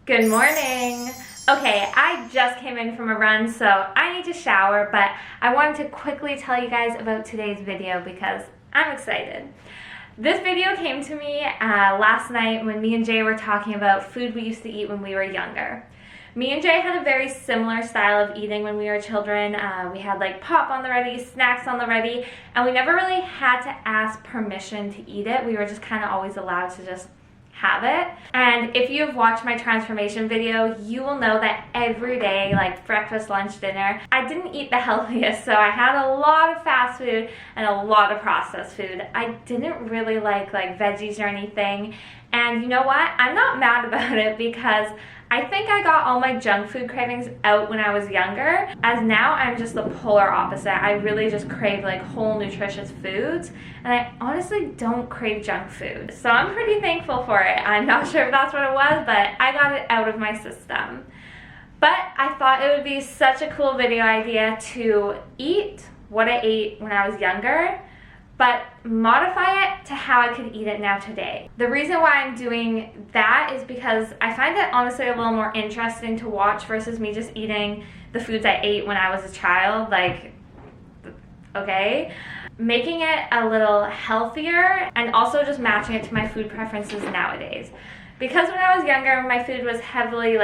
Good morning. Okay, I just came in from a run, so I need to shower, but I wanted to quickly tell you guys about today's video because I'm excited. This video came to me last night when me and Jay were talking about food we used to eat when we were younger. Me and Jay had a very similar style of eating when we were children. We had like pop on the ready, snacks on the ready, and we never really had to ask permission to eat it. We were just kind of always allowed to just have it. And if you've watched my transformation video, you will know that every day, like breakfast, lunch, dinner, I didn't eat the healthiest. So I had a lot of fast food and a lot of processed food. I didn't really like veggies or anything. And you know what? I'm not mad about it because I think I got all my junk food cravings out when I was younger, as now I'm just the polar opposite. I really just crave like whole nutritious foods, and I honestly don't crave junk food. So I'm pretty thankful for it. I'm not sure if that's what it was, but I got it out of my system. But I thought it would be such a cool video idea to eat what I ate when I was younger, but modify it to how I could eat it now today. The reason why I'm doing that is because I find it honestly a little more interesting to watch versus me just eating the foods I ate when I was a child, okay? Making it a little healthier and also just matching it to my food preferences nowadays. Because when I was younger, my food was heavily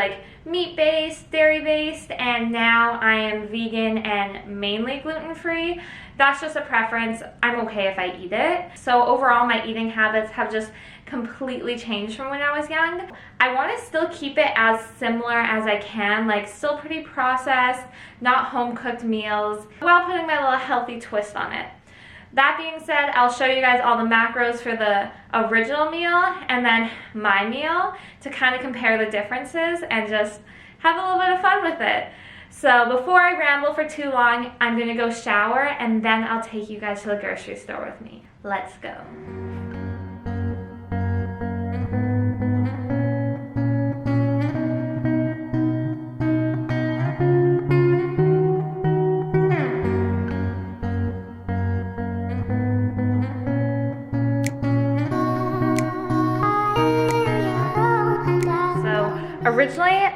meat-based, dairy-based, and now I am vegan and mainly gluten-free. That's just a preference. I'm okay if I eat it. So overall, my eating habits have just completely changed from when I was young. I want to still keep it as similar as I can, still pretty processed, not home-cooked meals, while putting my little healthy twist on it. That being said, I'll show you guys all the macros for the original meal and then my meal to kind of compare the differences and just have a little bit of fun with it. So before I ramble for too long, I'm gonna go shower and then I'll take you guys to the grocery store with me. Let's go. Originally,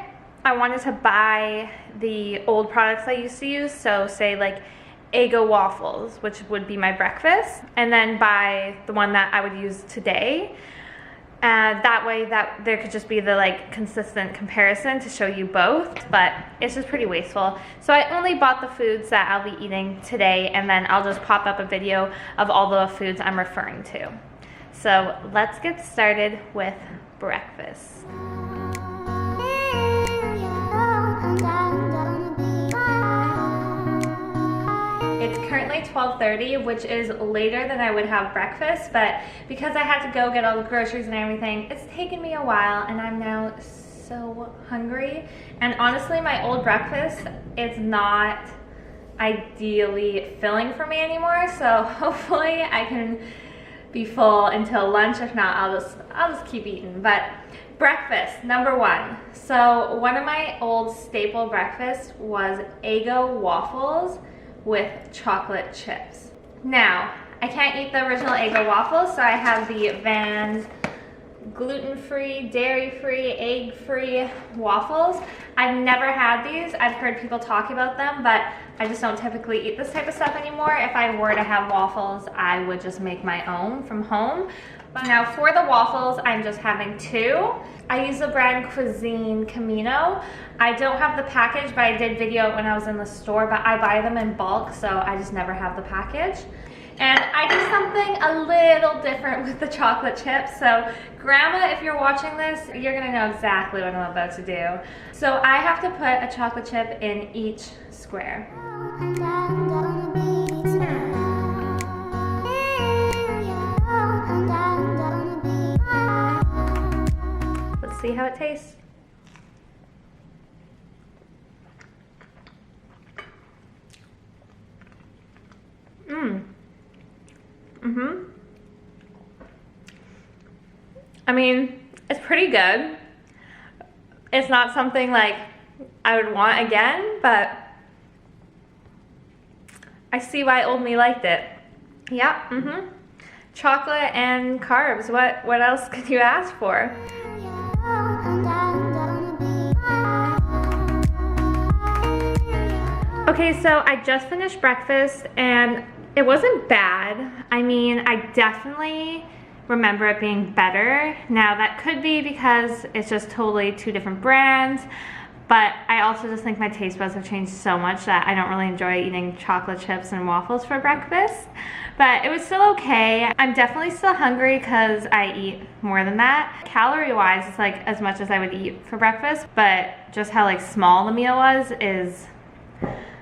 I wanted to buy the old products I used to use, so say Eggo waffles, which would be my breakfast, and then buy the one that I would use today. That way that there could just be the consistent comparison to show you both, but it's just pretty wasteful. So I only bought the foods that I'll be eating today, and then I'll just pop up a video of all the foods I'm referring to. So let's get started with breakfast. It's currently 12:30, which is later than I would have breakfast, but because I had to go get all the groceries and everything, it's taken me a while and I'm now so hungry. And honestly, my old breakfast is not ideally filling for me anymore, so hopefully I can be full until lunch. If not, I'll just keep eating. But breakfast, number one. So one of my old staple breakfasts was Eggo waffles with chocolate chips. Now, I can't eat the original Eggo waffles, so I have the Vans gluten-free, dairy-free, egg-free waffles. I've never had these. I've heard people talk about them, but I just don't typically eat this type of stuff anymore. If I were to have waffles, I would just make my own from home. But now for the waffles, I'm just having two. I use the brand Cuisine Camino. I don't have the package, but I did video it when I was in the store, but I buy them in bulk, so I just never have the package. And I do something a little different with the chocolate chips. So Grandma, if you're watching this, you're gonna know exactly what I'm about to do. So I have to put a chocolate chip in each square. Let's see how it tastes. I mean, it's pretty good. It's not something I would want again, but I see why old me liked it. Yeah, chocolate and carbs. What else could you ask for? Okay, so I just finished breakfast and it wasn't bad. I mean, I definitely remember it being better. Now that could be because it's just totally two different brands, but I also just think my taste buds have changed so much that I don't really enjoy eating chocolate chips and waffles for breakfast. But it was still okay. I'm definitely still hungry because I eat more than that. Calorie-wise, it's like as much as I would eat for breakfast, but just how like small the meal was is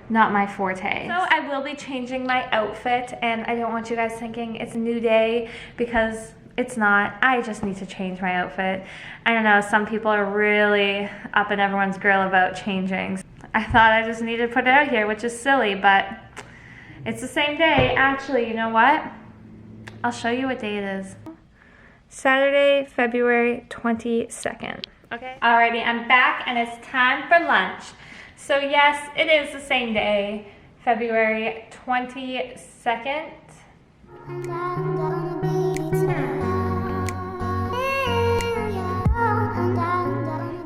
not my forte. So I will be changing my outfit, and I don't want you guys thinking it's a new day because it's not. I just need to change my outfit. I don't know, some people are really up in everyone's grill about changing. I thought I just needed to put it out here, which is silly, but it's the same day. Actually, you know what? I'll show you what day it is. Saturday, February 22nd. Okay. Alrighty, I'm back and it's time for lunch. So yes, it is the same day, February 22nd.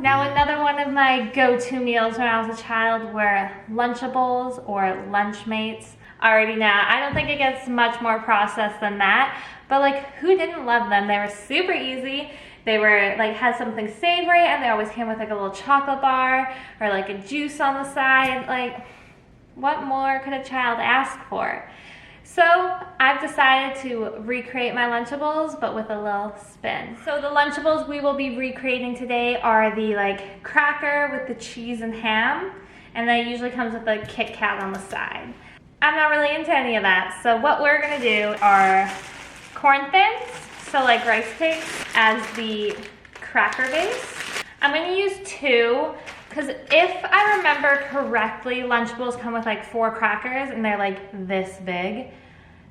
Now another one of my go-to meals when I was a child were Lunchables or Lunchmates. Already now, I don't think it gets much more processed than that, but like who didn't love them? They were super easy. They were like, had something savory, and they always came with like a little chocolate bar or like a juice on the side. Like, what more could a child ask for? So I've decided to recreate my Lunchables, but with a little spin. So the Lunchables we will be recreating today are the like cracker with the cheese and ham, and that usually comes with a Kit Kat on the side. I'm not really into any of that, so what we're gonna do are corn thins, so like rice cakes, as the cracker base. I'm gonna use 2, because if I remember correctly, Lunchables come with like 4 crackers and they're like this big.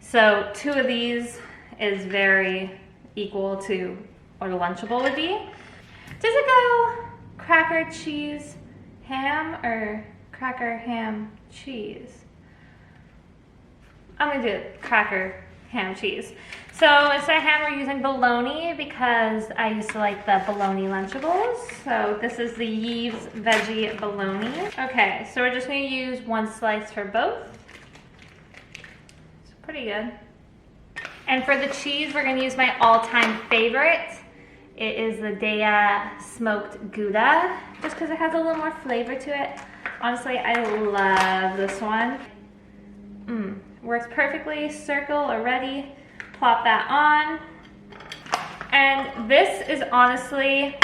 So 2 of these is very equal to what a Lunchable would be. Does it go cracker, cheese, ham, or cracker, ham, cheese? I'm gonna do cracker, ham, cheese. So instead of ham, we're using bologna because I used to like the bologna Lunchables. So this is the Yeeves Veggie Bologna. Okay, so we're just gonna use 1 slice for both. It's pretty good. And for the cheese, we're gonna use my all-time favorite. It is the Daya Smoked Gouda, just because it has a little more flavor to it. Honestly, I love this one. Works perfectly, circle already. Plop that on. And this is honestly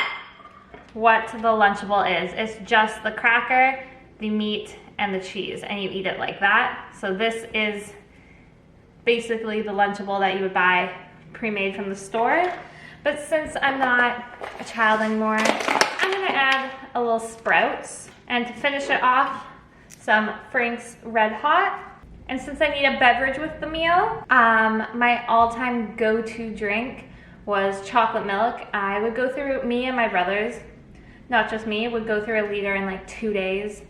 what the Lunchable is. It's just the cracker, the meat, and the cheese, and you eat it like that. So this is basically the Lunchable that you would buy pre-made from the store. But since I'm not a child anymore, I'm gonna add a little Sprouts. And to finish it off, some Frank's Red Hot. And since I need a beverage with the meal, my all-time go-to drink was chocolate milk. I would go through, me and my brothers, not just me, would go through a liter in like 2 days.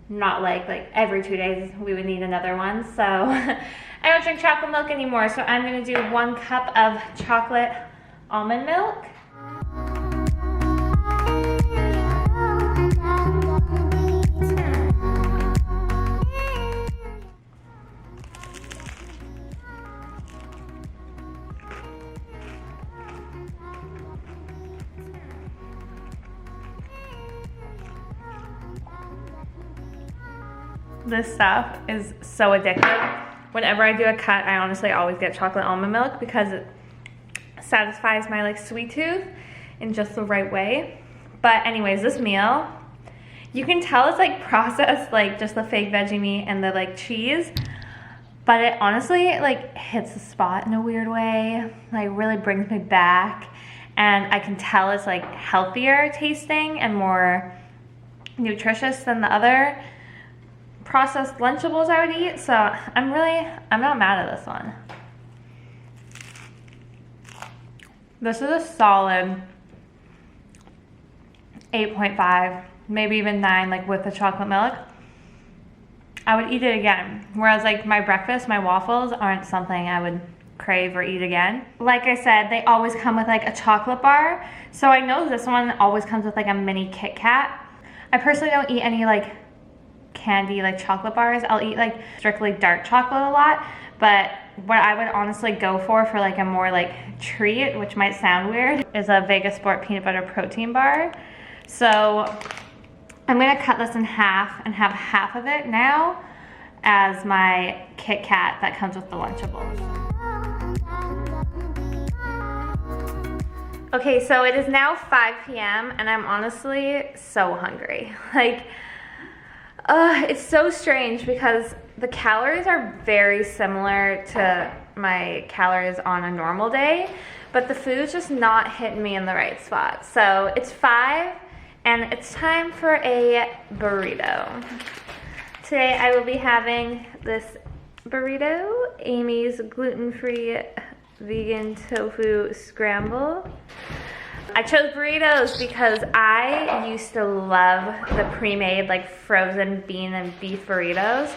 Not like every 2 days we would need another one. So I don't drink chocolate milk anymore. So I'm gonna do 1 cup of chocolate almond milk. This stuff is so addictive. Whenever I do a cut, I honestly always get chocolate almond milk because it satisfies my like sweet tooth in just the right way. But anyways, this meal, you can tell it's like processed, like just the fake veggie meat and the like cheese, but it honestly like hits the spot in a weird way, like really brings me back. And I can tell it's like healthier tasting and more nutritious than the other processed Lunchables I would eat. So I'm not mad at this one. This is a solid 8.5, maybe even 9, like with the chocolate milk. I would eat it again. Whereas like my breakfast, my waffles aren't something I would crave or eat again. Like I said, they always come with like a chocolate bar. So I know this one always comes with like a mini Kit Kat. I personally don't eat any like candy, like chocolate bars. I'll eat like strictly dark chocolate a lot, but what I would honestly go for like a more like treat, which might sound weird, is a Vega Sport peanut butter protein bar. So I'm gonna cut this in half and have half of it now as my Kit Kat that comes with the Lunchables. Okay, so it is now 5 p.m. and I'm honestly so hungry. Like, it's so strange because the calories are very similar to my calories on a normal day, but the food's just not hitting me in the right spot. So it's 5 and it's time for a burrito. Today I will be having this burrito, Amy's gluten-free vegan tofu scramble. I chose burritos because I used to love the pre-made like frozen bean and beef burritos.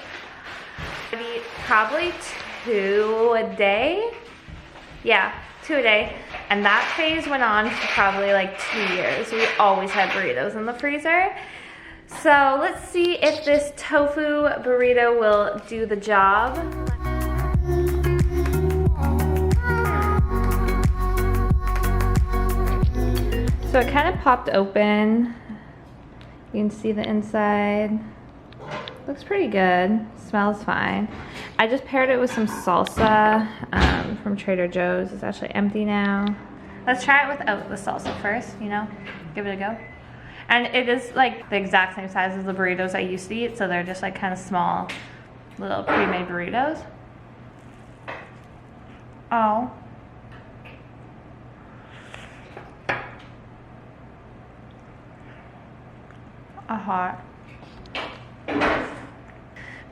I'd eat probably 2 a day. Yeah, 2 a day. And that phase went on for probably like 2 years. We always had burritos in the freezer. So let's see if this tofu burrito will do the job. So it kind of popped open. You can see the inside. Looks pretty good. Smells fine. I just paired it with some salsa from Trader Joe's. It's actually empty now. Let's try it without the salsa first, you know? Give it a go. And it is like the exact same size as the burritos I used to eat, so they're just like kind of small little pre-made burritos. Oh. Hot.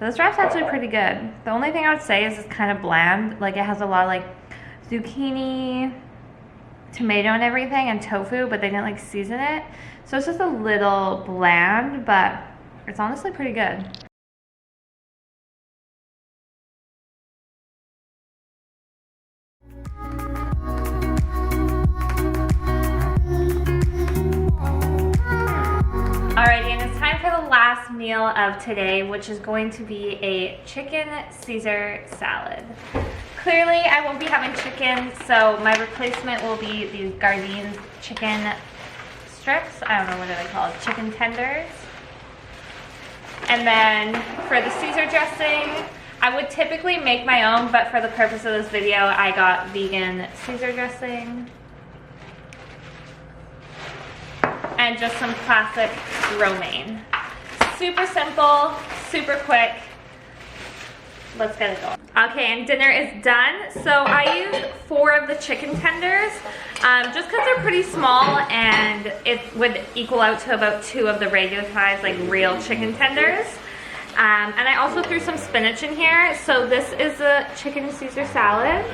This wrap's actually pretty good. The only thing I would say is it's kind of bland. Like it has a lot of like zucchini, tomato and everything, and tofu, but they didn't like season it. So it's just a little bland, but it's honestly pretty good. Alrighty, and it's time for the last meal of today, which is going to be a chicken Caesar salad. Clearly, I won't be having chicken, so my replacement will be these Gardein chicken strips. I don't know, what are they called? Chicken tenders. And then for the Caesar dressing, I would typically make my own, but for the purpose of this video, I got vegan Caesar dressing. And just some classic romaine. Super simple, super quick. Let's get it going. Okay, and dinner is done. So I used 4 of the chicken tenders, just because they're pretty small and it would equal out to about 2 of the regular size, like real chicken tenders. And I also threw some spinach in here. So this is the chicken Caesar salad.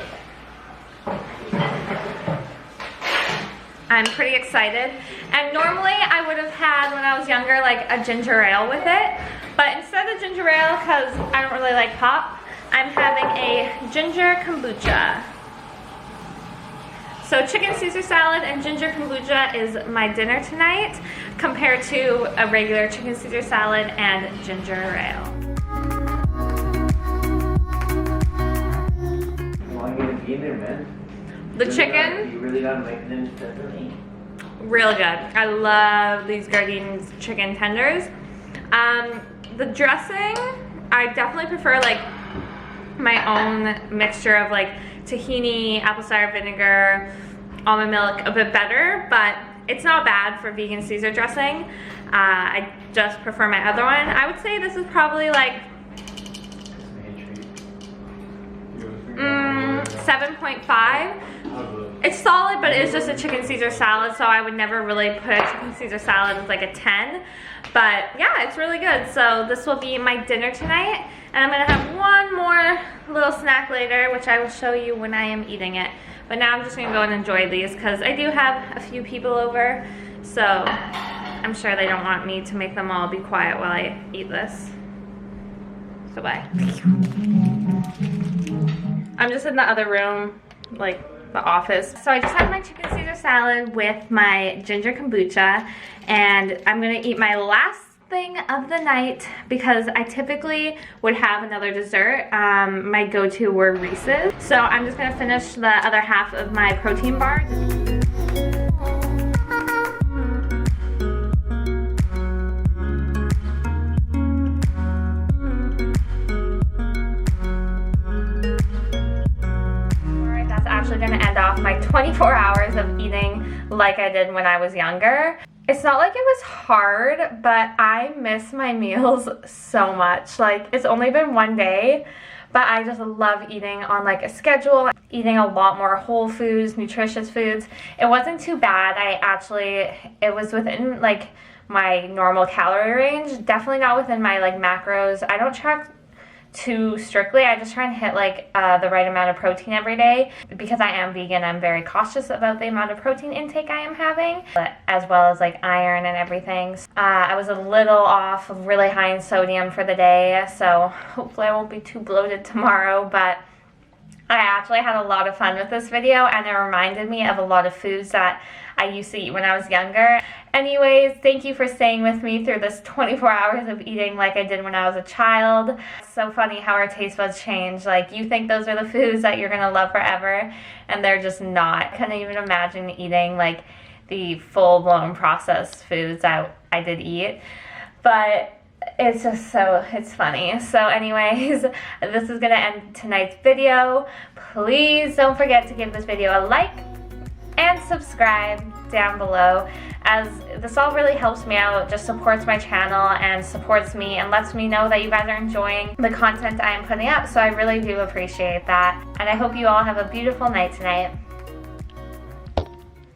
I'm pretty excited. And normally I would have had, when I was younger, like a ginger ale with it. But instead of ginger ale, because I don't really like pop, I'm having a ginger kombucha. So chicken Caesar salad and ginger kombucha is my dinner tonight, compared to a regular chicken Caesar salad and ginger ale. You want to get a game there, man? The chicken? You really gotta make them differently. Real good. I love these Gardein chicken tenders. The dressing, I definitely prefer like my own mixture of like tahini, apple cider vinegar, almond milk a bit better, but it's not bad for vegan Caesar dressing. I just prefer my other one. I would say this is probably like 7.5. It's solid, but it's just a chicken Caesar salad, so I would never really put a chicken Caesar salad as like a 10. But yeah, it's really good. So this will be my dinner tonight, and I'm gonna have one more little snack later, which I will show you when I am eating it. But now I'm just gonna go and enjoy these because I do have a few people over, so I'm sure they don't want me to make them all be quiet while I eat this. So bye. I'm just in the other room, like the office. So I just had my chicken Caesar salad with my ginger kombucha, and I'm gonna eat my last thing of the night, because I typically would have another dessert. My go-to were Reese's. So I'm just gonna finish the other half of my protein bar. That's actually gonna end off my 24 hours of eating like I did when I was younger. It's not like it was hard, but I miss my meals so much. Like, it's only been one day, but I just love eating on like a schedule, eating a lot more whole foods, nutritious foods. It wasn't too bad. It was within like my normal calorie range. Definitely not within my like macros. I don't track too strictly. I just try and hit like the right amount of protein every day. Because I am vegan, I'm very cautious about the amount of protein intake I am having, but as well as like iron and everything. I was a little off, really high in sodium for the day, so hopefully I won't be too bloated tomorrow. But I actually had a lot of fun with this video, and it reminded me of a lot of foods that I used to eat when I was younger. Anyways, thank you for staying with me through this 24 hours of eating like I did when I was a child. It's so funny how our taste buds change. Like, you think those are the foods that you're gonna love forever, and they're just not. I couldn't even imagine eating like the full-blown processed foods that I did eat. But it's just it's funny. So anyways, this is gonna end tonight's video. Please don't forget to give this video a like and subscribe down below, as this all really helps me out, just supports my channel and supports me and lets me know that you guys are enjoying the content I am putting up. So I really do appreciate that, and I hope you all have a beautiful night tonight.